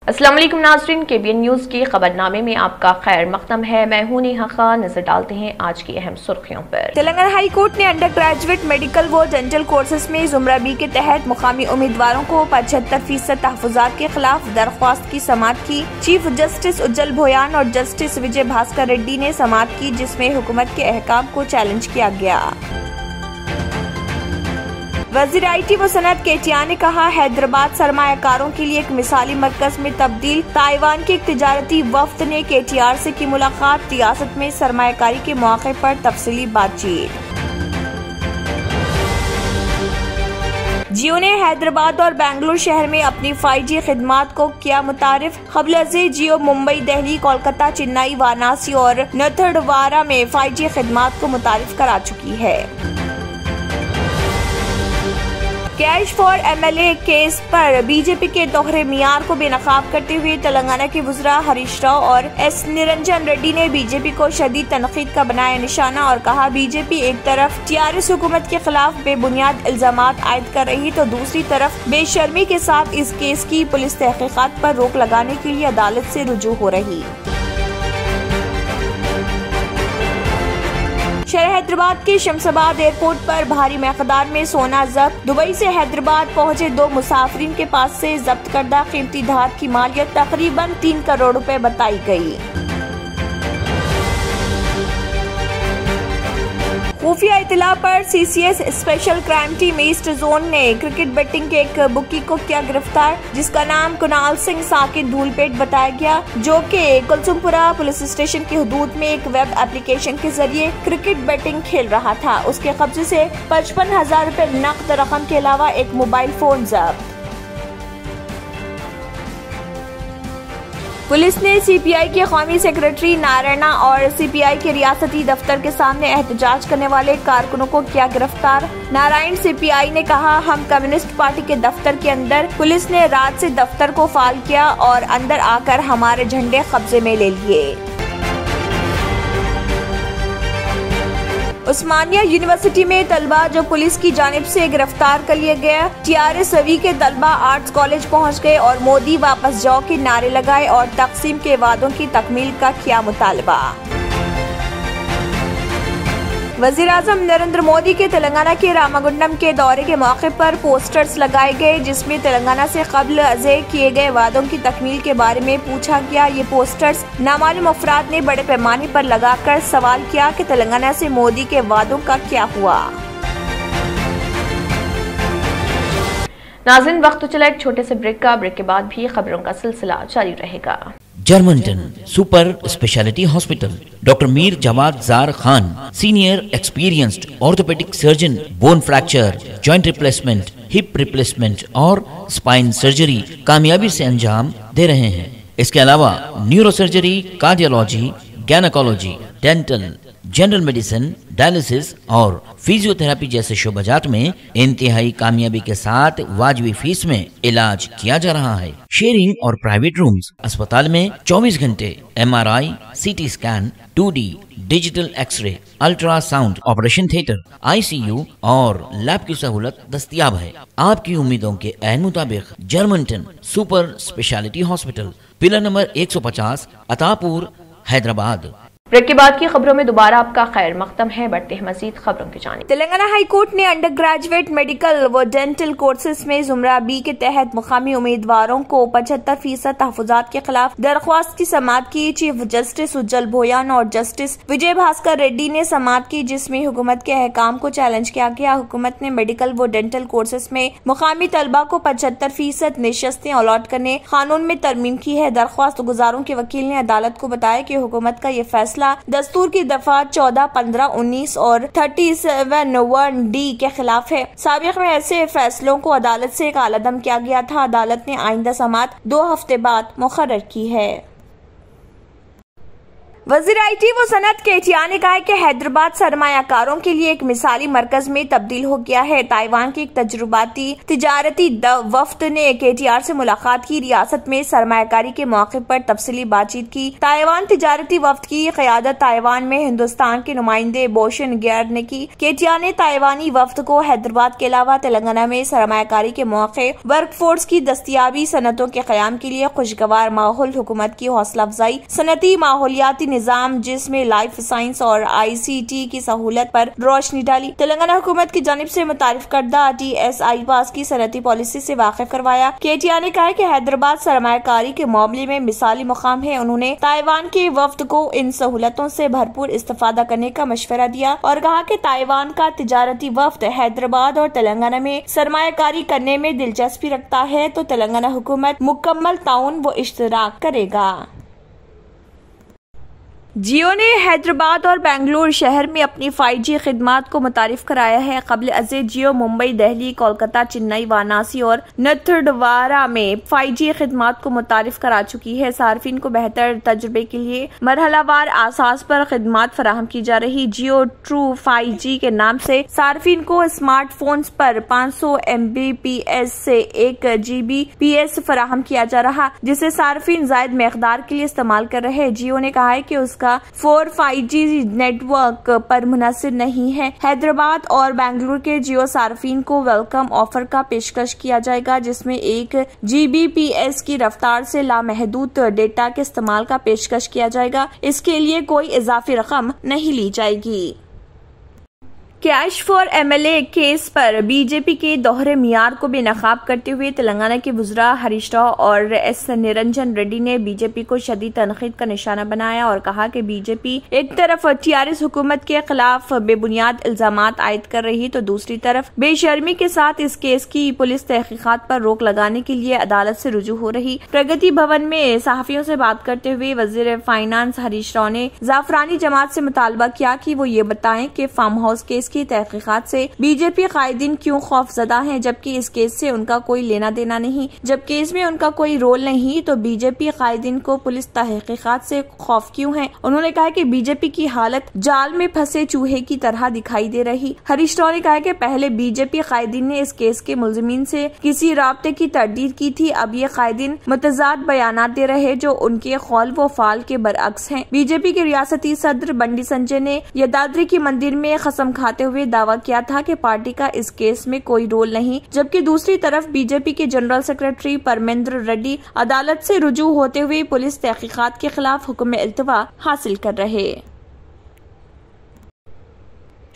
अस्सलाम वालेकुम नाज़रीन, KBN न्यूज़ के खबरनामे में आपका खैर मक़दम है। मैं हूं नेहा खान। नजर डालते हैं आज की अहम सुर्खियों पर। तेलंगाना हाई कोर्ट ने अंडर ग्रेजुएट मेडिकल व डेंटल कोर्सेज में ज़ुमरा बी के तहत मुकामी उम्मीदवारों को 75% तहफ़्फ़ुज़ात के खिलाफ दरख्वास्त की समाअत की। चीफ जस्टिस उज्जल भोयान और जस्टिस विजय भास्कर रेड्डी ने समाअत की, जिसमें हुकूमत के अहकाम को चैलेंज किया गया। वज़ीर IT व सनअत केटिया ने कहा, हैदराबाद सरमायाकारों के लिए एक मिसाली मरकज में तब्दील। ताइवान के एक तिजारती वफ्द ने KTR से की मुलाकात। रियासत में सरमायाकारी के मौके पर तफसीली बातचीत। जियो ने हैदराबाद और बेंगलुरु शहर में अपनी 5G खिदमात को किया मुतारिफ। क़ब्ल-ए जियो मुंबई, दिल्ली, कोलकाता, चेन्नई, वाराणसी और नथरवारा में 5G खिदमात को मुतारिफ करा चुकी है। कैश फॉर MLA केस पर बीजेपी के दोहरे मियार को बेनकाब करते हुए तेलंगाना के वज़ीर हरीश राव और S निरंजन रेड्डी ने बीजेपी को शदीद तनकीद का बनाया निशाना और कहा, बीजेपी एक तरफ TRS हुकूमत के खिलाफ बेबुनियाद इल्जामात आयद कर रही तो दूसरी तरफ बेशर्मी के साथ इस केस की पुलिस तहकीकात पर रोक लगाने के लिए अदालत से रुजू हो रही। शहर हैदराबाद के शमशाबाद एयरपोर्ट पर भारी मकदार में सोना जब्त। दुबई से हैदराबाद पहुंचे 2 मुसाफिरीन के पास से जब्त करदा कीमती धात की मालियत तकरीबन 3 करोड़ रुपए बताई गई। खुफिया इत्तला पर CCS special crime team east zone ने क्रिकेट बेटिंग के एक बुकी को किया गिरफ्तार, जिसका नाम कुणाल सिंह साकिब धूलपेट बताया गया, जो कि कुलसुमपुरा पुलिस स्टेशन की हदूद में एक वेब एप्लीकेशन के जरिए क्रिकेट बेटिंग खेल रहा था। उसके कब्जे से 55,000 रुपए नकद रकम के अलावा एक मोबाइल फोन जब्त। पुलिस ने CPI के कौमी सेक्रेटरी नारायणा और CPI के रियासती दफ्तर के सामने एहतजाज करने वाले कारकुनों को किया गिरफ्तार। नारायण CPI ने कहा, हम कम्युनिस्ट पार्टी के दफ्तर के अंदर पुलिस ने रात से दफ्तर को फाल किया और अंदर आकर हमारे झंडे कब्जे में ले लिए। उस्मानिया यूनिवर्सिटी में तलबा जो पुलिस की जानिब से गिरफ्तार कर लिया गया। TRS सवी के तलबा आर्ट्स कॉलेज पहुंच गए और मोदी वापस जाओ के नारे लगाए और तकसीम के वादों की तकमील का किया मुतालबा। वज़ीर आज़म नरेंद्र मोदी के तेलंगाना के रामागुंडम के दौरे के मौके पर पोस्टर्स लगाए गए, जिसमें तेलंगाना से क़ब्ल अज़े किए गए वादों की तकमील के बारे में पूछा गया। ये पोस्टर्स नामालूम अफराद ने बड़े पैमाने पर लगाकर सवाल किया कि तेलंगाना से मोदी के वादों का क्या हुआ। नाज़रीन, वक्त तो चला एक छोटे से ब्रेक का। ब्रेक के बाद भी खबरों का सिलसिला जारी रहेगा। Germanten super speciality hospital, doctor Mir Jawad Zar Khan, senior experienced orthopaedic surgeon, bone fracture, joint replacement, hip replacement और स्पाइन सर्जरी कामयाबी से अंजाम दे रहे हैं। इसके अलावा neuro surgery, cardiology, gynaecology, dental, general medicine, dialysis और फिजियोथेरेपी जैसे शोबाजात में इंतहाई कामयाबी के साथ वाजिबी फीस में इलाज किया जा रहा है। शेयरिंग और प्राइवेट रूम्स। अस्पताल में 24 घंटे MRI, CT scan, 2D digital X ray, ultrasound, operation theatre, ICU और लैब की सहूलत दस्तयाब है। आपकी उम्मीदों के ऐन मुताबिक Germanten super speciality hospital, pillar number 150, Attapur, Hyderabad. Break के बाद की खबरों में दोबारा आपका खैर मक़दम है। बढ़ते हैं मजीद खबरों की जानिब। तेलंगाना हाई कोर्ट ने अंडर ग्रेजुएट मेडिकल व डेंटल कोर्सेज में ज़ुमरा बी के तहत मुकामी उम्मीदवारों को 75% तहफ़्फ़ुज़ात के खिलाफ दरख्वास्त की समाअत की। चीफ जस्टिस उज्जल भोयान और जस्टिस विजय भास्कर रेड्डी ने समाअत की, जिसमें हुकूमत के अहकाम को चैलेंज किया गया। हुकूमत ने मेडिकल व डेंटल कोर्सेज में मुकामी तलबा को 75% निशस्तें अलॉट करने कानून में तरमीम की है। दरख्वास्त गुजारों के वकील ने अदालत को बताया कि हुकूमत का ये फैसला दस्तूर की दफा 14, 15, 19 और 37(1)(d) के खिलाफ है। साबिक में ऐसे फैसलों को अदालत से कालअदम किया गया था। अदालत ने आइंदा समाअत 2 हफ्ते बाद मुकर्रर की है। वज़ीर IT व सनत केटिया ने कहा है कि हैदराबाद सरमायाकारों के लिए एक मिसाली मरकज में तब्दील हो गया है। ताइवान के एक तजुर्बाती तिजारती वफ्द ने केटीआर से मुलाकात की, रियासत में सरमायाकारी के मौके पर तफसीली बातचीत की। ताइवान तिजारती वफ्द की क़यादत ताइवान में हिंदुस्तान के नुमाइंदे बोशन गियर ने की। केटीआर ने ताइवानी वफ्द को हैदराबाद के अलावा तेलंगाना में सरमायाकारी के मौके, वर्कफोर्स की दस्तियाबी, सनतों के क़याम के लिए खुशगवार माहौल, हुकूमत की हौसला अफजाई, सनती माहौलियाती निजाम जिसमें लाइफ साइंस और ICT की सहूलत पर रोशनी डाली। तेलंगाना हुकूमत की जानिब से मुतारिफ करदा TSI पास की सनती पॉलिसी से वाकिफ करवाया। केटीआर ने कहा कि हैदराबाद सरमायाकारी के मामले में मिसाली मुकाम है। उन्होंने ताइवान के वफ्द को इन सहूलतों से भरपूर इस्तेफादा करने का मशवरा दिया और कहा कि ताइवान का तिजारती वफ्द हैदराबाद और तेलंगाना में सरमायाकारी करने में दिलचस्पी रखता है तो तेलंगाना हुकूमत मुकम्मल ताउन व इश्तराक करेगा। जियो ने हैदराबाद और बेंगलुरु शहर में अपनी 5G खिदमात को मुतारिफ कराया है। कबल अज़ीज़ जियो मुंबई, दिल्ली, कोलकाता, चेन्नई, वाराणसी और नथुडवारा में 5G खिदमात को मुतारिफ करा चुकी है। सार्फिन को बेहतर तजुर्बे के लिए मरहलावार आसास पर खिदमात फराहम की जा रही। जियो ट्रू 5G के नाम से सार्फिन को स्मार्टफोन्स पर 500 Mbps से 1 Gbps फराहम किया जा रहा, जिसे सार्फिन जायद मकदार के लिए इस्तेमाल कर रहे। जियो ने कहा है कि उसका 4G नेटवर्क पर मुनहसर नहीं है। हैदराबाद और बेंगलुरु के जियो सार्फिन को वेलकम ऑफर का पेशकश किया जाएगा, जिसमें 1 Gbps की रफ्तार से लामहदूद डेटा के इस्तेमाल का पेशकश किया जाएगा। इसके लिए कोई इजाफी रकम नहीं ली जाएगी। कैश फॉर MLA केस पर बीजेपी के दोहरे मियार को बेनकाब करते हुए तेलंगाना के वज़रा हरीश राव और S निरंजन रेड्डी ने बीजेपी को शदीद तनकीद का निशाना बनाया और कहा कि बीजेपी एक तरफ TRS हुकूमत के खिलाफ बेबुनियाद इल्जामात आयद कर रही तो दूसरी तरफ बेशर्मी के साथ इस केस की पुलिस तहकीकात पर रोक लगाने के लिए अदालत से रुजू हो रही। प्रगति भवन में सहाफियों से बात करते हुए वज़ीर फाइनेंस हरीश राव ने जाफरानी जमात से मुतालबा किया कि वो ये बताएं कि फार्म हाउस केस की तहकीकात से बीजेपी कायदीन क्यों खौफजदा हैं, जबकि इस केस से उनका कोई लेना देना नहीं। जब केस में उनका कोई रोल नहीं तो बीजेपी कायदीन को पुलिस तहकीकात से खौफ क्यों है। उन्होंने कहा कि बीजेपी की हालत जाल में फंसे चूहे की तरह दिखाई दे रही। हरीश राव ने कहा कि पहले बीजेपी कायदीन ने इस केस के मुलजिमीन से किसी राब्ते की तरदीद की थी, अब ये कायदीन मुतजाद बयानात दे रहे जो उनके कौल व फाल के बरअक्स हैं। बीजेपी के रियासती सदर बंडी संजय ने यदाद्री की मंदिर में कसम खाते हुए दावा किया था कि पार्टी का इस केस में कोई रोल नहीं, जबकि दूसरी तरफ बीजेपी के जनरल सेक्रेटरी परमेंद्र रेड्डी अदालत से रुजू होते हुए पुलिस तहकीकात के खिलाफ हुक्म इल्तवा हासिल कर रहे।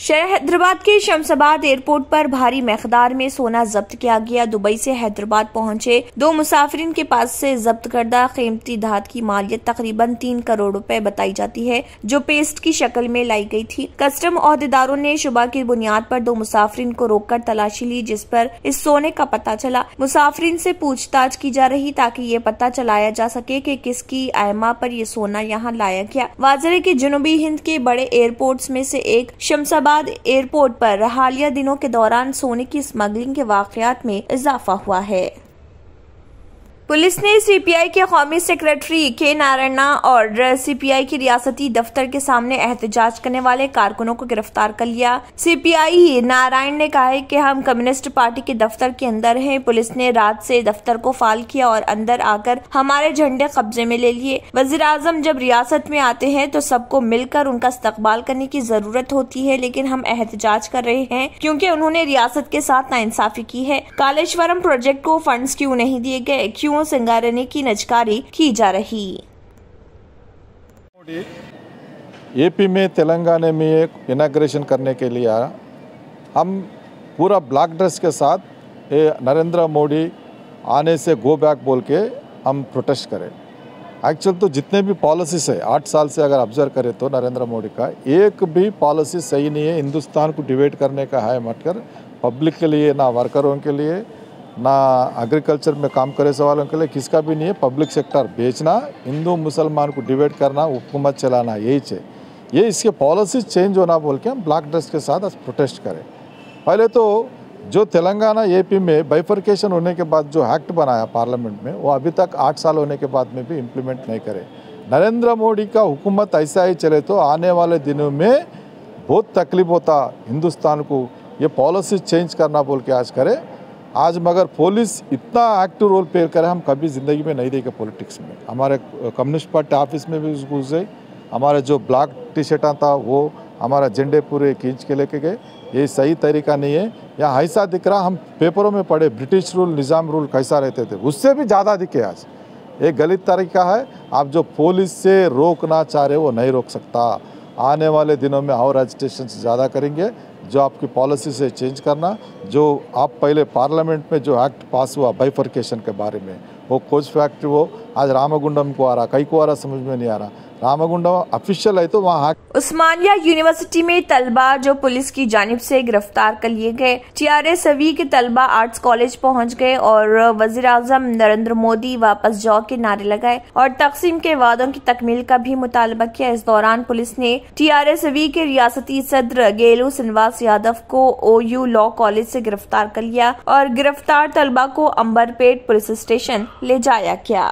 शहर हैदराबाद के शमशाबाद एयरपोर्ट पर भारी मकदार में सोना जब्त किया गया। दुबई से हैदराबाद पहुंचे 2 मुसाफिरीन के पास से जब्त करदा कीमती धात की मालियत तकरीबन 3 करोड़ रुपए बताई जाती है, जो पेस्ट की शक्ल में लाई गई थी। कस्टम ओहदेदारों ने शुबा की बुनियाद पर 2 मुसाफिरीन को रोककर तलाशी ली, जिस पर इस सोने का पता चला। मुसाफिरीन से पूछताछ की जा रही ताकि ये पता चलाया जा सके कि किसकी आयमा पर ये सोना यहाँ लाया गया। वाज़ेह है कि जनूबी हिंद के बड़े एयरपोर्ट्स में से एक शमशाबाद एयरपोर्ट पर हालिया दिनों के दौरान सोने की स्मगलिंग के वाकयात में इजाफा हुआ है। पुलिस ने CPI के कौमी सेक्रेटरी के नारायणा और CPI के रियासती दफ्तर के सामने एहतजाज करने वाले कारकुनों को गिरफ्तार कर लिया। CPI नारायण ने कहा है कि हम कम्युनिस्ट पार्टी के दफ्तर के अंदर हैं। पुलिस ने रात से दफ्तर को फाल किया और अंदर आकर हमारे झंडे कब्जे में ले लिए। वजीर आजम जब रियासत में आते हैं तो सबको मिलकर उनका इस्तकबाल करने की जरूरत होती है, लेकिन हम एहतजाज कर रहे हैं क्योंकि उन्होंने रियासत के साथ नाइंसाफी की है। कालेश्वरम प्रोजेक्ट को फंड्स क्यों नहीं दिए गए, क्यों सिंगारने की नजकारी की जा रही। एपी में तेलंगाना में एक इनाग्रेशन करने के लिए आया। हम पूरा ब्लैक ड्रेस के साथ नरेंद्र मोदी आने से गो बैक बोल के हम प्रोटेस्ट करें। एक्चुअल तो जितने भी पॉलिसीज है 8 साल से अगर ऑब्जर्व करें तो नरेंद्र मोदी का एक भी पॉलिसी सही नहीं है। हिंदुस्तान को डिवाइड करने का है मटकर, पब्लिक के लिए ना वर्करों के लिए ना एग्रीकल्चर में काम करे वालों के लिए किसका भी नहीं है। पब्लिक सेक्टर बेचना, हिंदू मुसलमान को डिवाइड करना, हुकूमत चलाना, यही चाहिए। ये इसके पॉलिसी चेंज होना बोल के हम ब्लैक ड्रेस के साथ प्रोटेस्ट करें। पहले तो जो तेलंगाना एपी में बाइफर्केशन होने के बाद जो एक्ट बनाया पार्लियामेंट में, वो अभी तक 8 साल होने के बाद में भी इम्प्लीमेंट नहीं करे। नरेंद्र मोदी का हुकूमत ऐसा ही चले तो आने वाले दिनों में बहुत तकलीफ होता हिंदुस्तान को। ये पॉलिसी चेंज करना बोल के आज करे। आज मगर पुलिस इतना एक्टिव रोल प्ले करे, हम कभी ज़िंदगी में नहीं देखे पॉलिटिक्स में। हमारे कम्युनिस्ट पार्टी ऑफिस में भी घुस गए, हमारे जो ब्लैक टी शर्टा था वो हमारा झंडे पूरे खींच के लेके गए। ये सही तरीका नहीं है। यहाँ ऐसा दिख रहा, हम पेपरों में पढ़े ब्रिटिश रूल निज़ाम रूल कैसा रहते थे, उससे भी ज़्यादा दिखे आज। एक गलत तरीका है। आप जो पुलिस से रोकना चाह रहे वो नहीं रोक सकता। आने वाले दिनों में और एजिटेशन ज़्यादा करेंगे। जो आपकी पॉलिसी से चेंज करना, जो आप पहले पार्लियामेंट में जो एक्ट पास हुआ बाइफर्केशन के बारे में, वो कोच फैक्ट्री वो आज रामगुंडम को आ रहा, कई को आ रहा, समझ में नहीं आ रहा। रामगुंडम ऑफिशियल है तो वहाँ उस्मानिया यूनिवर्सिटी में तलबा जो पुलिस की जानिब से गिरफ्तार कर लिए गए। TRSV के तलबा आर्ट्स कॉलेज पहुंच गए और वजीर आजम नरेंद्र मोदी वापस जाओ के नारे लगाए और तकसीम के वादों की तकमील का भी मुतालबा किया। इस दौरान पुलिस ने TRSV के रियासती सदर गेलू श्रीनिवास यादव को OU लॉ कॉलेज से गिरफ्तार कर लिया और गिरफ्तार तलबा को अंबरपेट पुलिस स्टेशन ले जाया गया।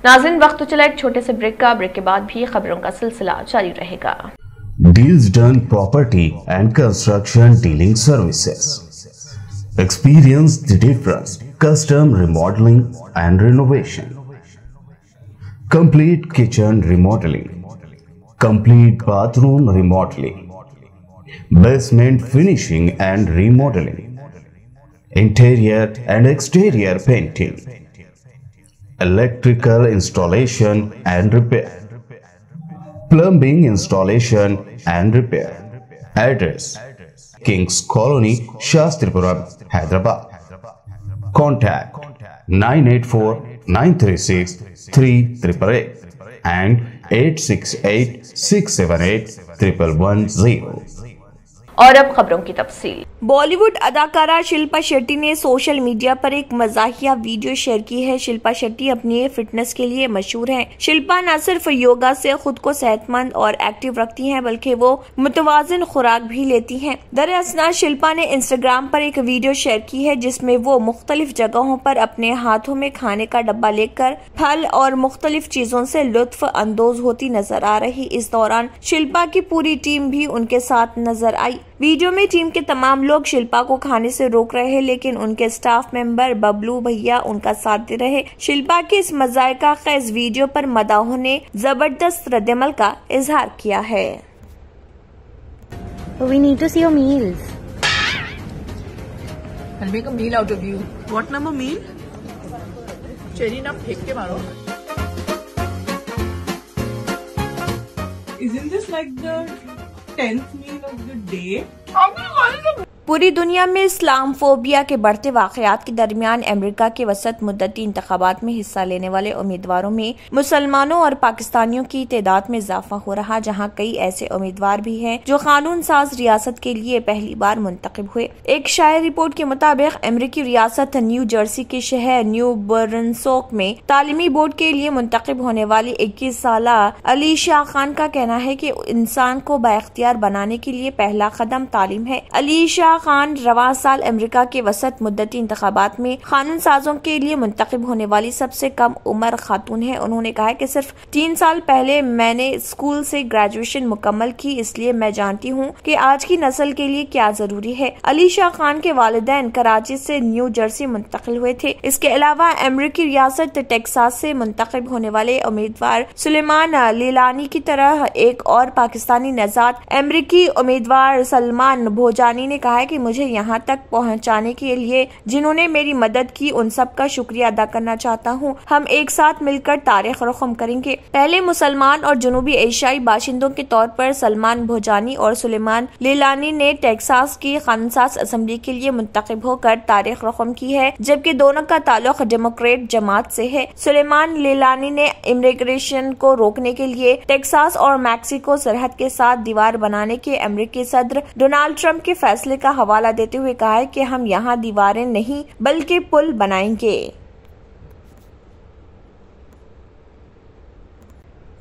नाज़रीन, वक्त तो चला एक छोटे से ब्रेक का। ब्रेक के बाद भी खबरों का सिलसिला जारी रहेगा। Deals done property and construction dealing services. Experience the difference. Custom remodeling and renovation. Complete kitchen remodeling. Complete bathroom remodeling. Basement finishing and remodeling. Interior and exterior painting. Electrical installation and repair. Plumbing installation and repair. Address: Kings Colony, Shastripuram, Hyderabad. Contact 984-936-3888 and 868-678-1110. और अब खबरों की तफसील। बॉलीवुड अदाकारा शिल्पा शेट्टी ने social media पर एक मजाहिया video share की है। शिल्पा शेट्टी अपनी फिटनेस के लिए मशहूर हैं। शिल्पा न सिर्फ योगा से खुद को सेहतमंद और एक्टिव रखती हैं, बल्कि वो मुतवाजिन खुराक भी लेती हैं। दरअसल शिल्पा ने इंस्टाग्राम पर एक वीडियो शेयर की है जिसमें वो मुख्तलिफ जगहों पर अपने हाथों में खाने का डब्बा लेकर फल और मुख्तलिफ चीजों से लुत्फ अंदोज होती नजर आ रही। इस दौरान शिल्पा की पूरी टीम भी उनके साथ नजर आई। वीडियो में टीम के तमाम लोग शिल्पा को खाने से रोक रहे हैं, लेकिन उनके स्टाफ मेंबर बबलू भैया उनका साथ दे रहे। शिल्पा के इस मजायका खेज वीडियो पर मदाहों ने जबरदस्त रद्दमल का इजहार किया है। We need to see your meals. I'll make a meal out of you. What number meal? Cherry na फेंक के मारो. Isn't this like the 10th meal of the day? पूरी दुनिया में इस्लामफोबिया के बढ़ते वाकयात के दरमियान अमेरिका के वसत मुद्दती इंतखाबात में हिस्सा लेने वाले उम्मीदवारों में मुसलमानों और पाकिस्तानियों की तादाद में इजाफा हो रहा, जहां कई ऐसे उम्मीदवार भी हैं जो कानून साज रियासत के लिए पहली बार मुंतखब हुए। एक शायर रिपोर्ट के मुताबिक अमेरिकी रियासत न्यू जर्सी के शहर न्यू बर्नसोक में तालीमी बोर्ड के लिए मुंतखब होने वाली 21 साला अलीशा खान का कहना है कि इंसान को बाइख्तियार बनाने के लिए पहला कदम तालीम है। अलीशा खान रवां साल अमेरिका के वसत मुद्दती इंतखाबात में कानून साजों के लिए मुंतखब होने वाली सबसे कम उम्र खातून है। उन्होंने कहा कि सिर्फ 3 साल पहले मैंने स्कूल से ग्रेजुएशन मुकम्मल की, इसलिए मैं जानती हूँ कि आज की नस्ल के लिए क्या जरूरी है। अलीशा खान के वालिदैन कराची से न्यू जर्सी मुंतकिल हुए थे। इसके अलावा अमेरिकी रियासत टेक्सास से मुंतखब होने वाले उम्मीदवार सुलेमान लीलानी की तरह एक और पाकिस्तानी नजात अमेरिकी उम्मीदवार सलमान भोजानी ने कहा है कि मुझे यहाँ तक पहुँचाने के लिए जिन्होंने मेरी मदद की उन सब का शुक्रिया अदा करना चाहता हूँ। हम एक साथ मिलकर तारीख रकम करेंगे। पहले मुसलमान और जनूबी एशियाई बाशिंदों के तौर पर सलमान भोजानी और सुलेमान लेलानी ने टेक्सास की कानूनसाज असेंबली के लिए मुंतखब होकर तारीख रकम की है, जबकि दोनों का ताल्लुक डेमोक्रेट जमात से है। सुलेमान लेलानी ने इमिग्रेशन को रोकने के लिए टेक्सास और मैक्सिको सरहद के साथ दीवार बनाने के अमेरिकी सदर डोनाल्ड ट्रंप के फैसले का हवाला देते हुए कहा है कि हम यहाँ दीवारें नहीं बल्कि पुल बनाएंगे।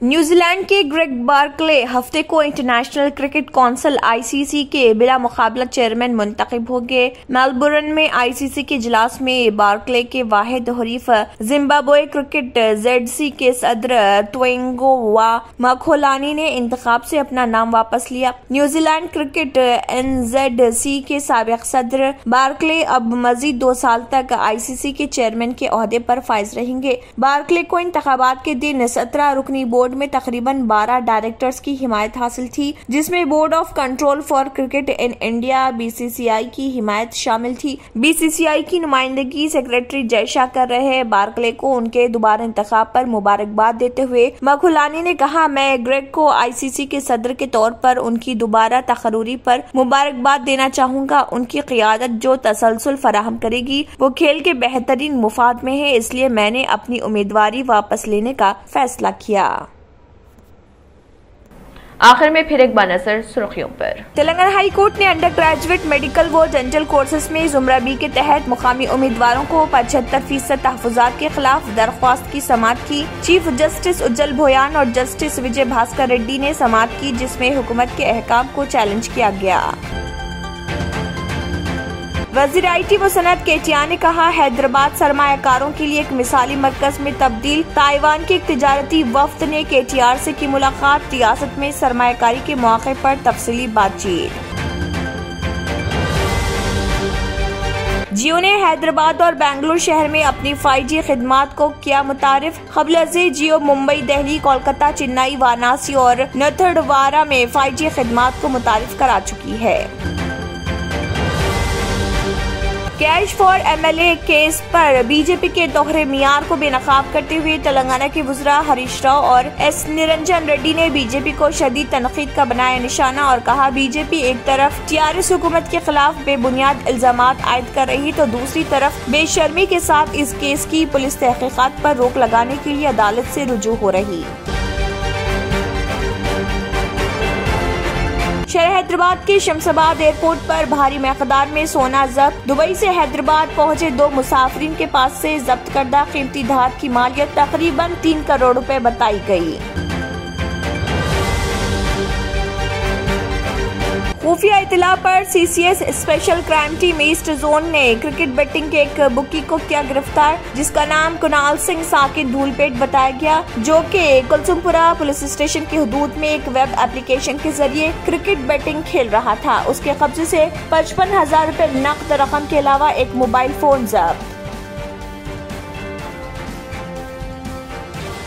न्यूजीलैंड के ग्रेग बार्कले हफ्ते को इंटरनेशनल क्रिकेट काउंसिल (ICC) के बिला मुकाबला चेयरमैन मुंतखब हो गए। मेलबोर्न में ICC के इजलास में बार्कले के वाहिद हरीफ जिम्बाब्वे क्रिकेट ZC के सदर ट्वेंगो वा मखोलानी ने इंतखाब से अपना नाम वापस लिया। न्यूजीलैंड क्रिकेट NZC के साबिक सदर बार्कले अब मजीद 2 साल तक ICC के चेयरमैन के ओहदे पर फाइज रहेंगे। बार्कले को इंतखाबात के दिन 17 रुकनी बोर्ड में तकरीबन 12 डायरेक्टर्स की हिमायत हासिल थी, जिसमें board of control for cricket in India BCCI की हिमायत शामिल थी। BCCI की नुमाइंदगी सेक्रेटरी जयशा कर रहे बार्कले को उनके दोबारा इंतखाब पर मुबारकबाद देते हुए मखुलानी ने कहा, मैं ग्रेग को ICC के सदर के तौर पर उनकी दोबारा तकर्री पर मुबारकबाद देना चाहूँगा। उनकी क़ियादत जो तसलसल फराहम करेगी वो खेल के बेहतरीन मुफाद में है, इसलिए मैंने अपनी उम्मीदवारी वापस लेने का फैसला किया। आखिर में फिर एक बार नजर सुर्खियों पर। तेलंगाना हाई कोर्ट ने अंडर ग्रेजुएट मेडिकल व डेंटल कोर्सेज में जुमरा बी के तहत मुकामी उम्मीदवारों को 75% तहफुजात के खिलाफ दरख्वास्त की समाअत की। चीफ जस्टिस उज्जल भोयान और जस्टिस विजय भास्कर रेड्डी ने समाअत की, जिसमें हुकूमत के अहकाम को चैलेंज किया गया। वज़ीर IT व सनअत केटिया ने कहा, हैदराबाद सरमायाकारों के लिए एक मिसाली मरकज में तब्दील। ताइवान के एक तिजारती वफ्द ने KTR से की मुलाकात। रियासत में सरमायाकारी के मौके पर तफसीली बातचीत। जियो ने हैदराबाद और बेंगलुरु शहर में अपनी 5G खिदमात को किया मुतारिफ। क़ब्ल-ए जियो मुंबई, दिल्ली, कोलकाता, चेन्नई, वाराणसी और नथरवारा में 5G खिदमात को मुतारिफ करा चुकी है। कैश फॉर MLA केस पर बीजेपी के दोहरे मियार को बेनकाब करते हुए तेलंगाना के वज़ीर हरीश राव और S निरंजन रेड्डी ने बीजेपी को शदीद तनकीद का बनाया निशाना और कहा, बीजेपी एक तरफ TRS हुकूमत के खिलाफ बेबुनियाद इल्जामात आयद कर रही तो दूसरी तरफ बेशर्मी के साथ इस केस की पुलिस तहकीकात पर रोक लगाने के लिए अदालत से रुजू हो रही। शहर हैदराबाद के शमशाबाद एयरपोर्ट पर भारी मकदार में सोना जब्त। दुबई से हैदराबाद पहुंचे 2 मुसाफिरीन के पास से जब्त करदा कीमती धात की मालियत तकरीबन 3 करोड़ रुपए बताई गई। खुफिया इतला पर CCS special crime team east zone ने क्रिकेट बेटिंग के एक बुकी को किया गिरफ्तार, जिसका नाम कुणाल सिंह साकिब धूलपेट बताया गया, जो कि कुलसुमपुरा पुलिस स्टेशन की हदूद में एक वेब एप्लीकेशन के जरिए क्रिकेट बेटिंग खेल रहा था। उसके कब्जे से 55,000 रुपए नकद रकम के अलावा एक मोबाइल फोन जब्त।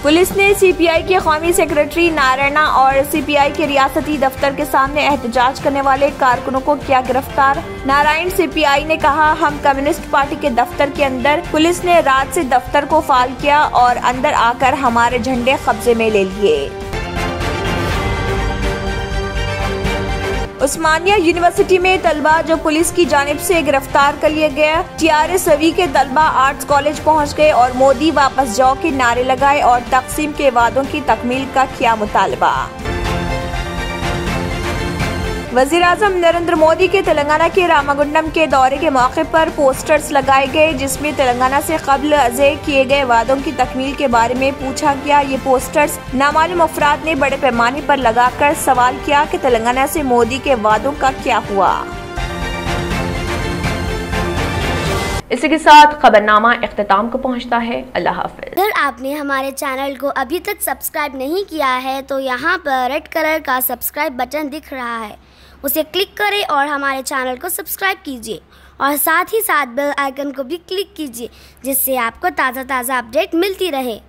पुलिस ने CPI के कौमी सेक्रेटरी नारायणा और CPI के रियासती दफ्तर के सामने एहतजाज करने वाले कारकुनों को किया गिरफ्तार। नारायण CPI ने कहा, हम कम्युनिस्ट पार्टी के दफ्तर के अंदर पुलिस ने रात से दफ्तर को फाल किया और अंदर आकर हमारे झंडे कब्जे में ले लिए। उस्मानिया यूनिवर्सिटी में तलबा जो पुलिस की जानिब से गिरफ्तार कर लिया गया। TRS रवि के तलबा आर्ट्स कॉलेज पहुंच गए और मोदी वापस जाओ के नारे लगाए और तकसीम के वादों की तकमील का किया मुतालबा। वज़ीर आज़म नरेंद्र मोदी के तेलंगाना के रामागुंडम के दौरे के मौके पर पोस्टर्स लगाए गए, जिसमें तेलंगाना से कब्ल अज़े किए गए वादों की तकमील के बारे में पूछा गया। ये पोस्टर्स नामालूम अफराद ने बड़े पैमाने पर लगाकर सवाल किया कि तेलंगाना से मोदी के वादों का क्या हुआ। इसी के साथ खबरनामा इख्तिताम को पहुंचता है। अल्लाह हाफ़िज़। अगर आपने हमारे चैनल को अभी तक सब्सक्राइब नहीं किया है तो यहाँ पर रेड कलर का सब्सक्राइब बटन दिख रहा है, उसे क्लिक करें और हमारे चैनल को सब्सक्राइब कीजिए और साथ ही साथ बेल आइकन को भी क्लिक कीजिए, जिससे आपको ताज़ा अपडेट मिलती रहे।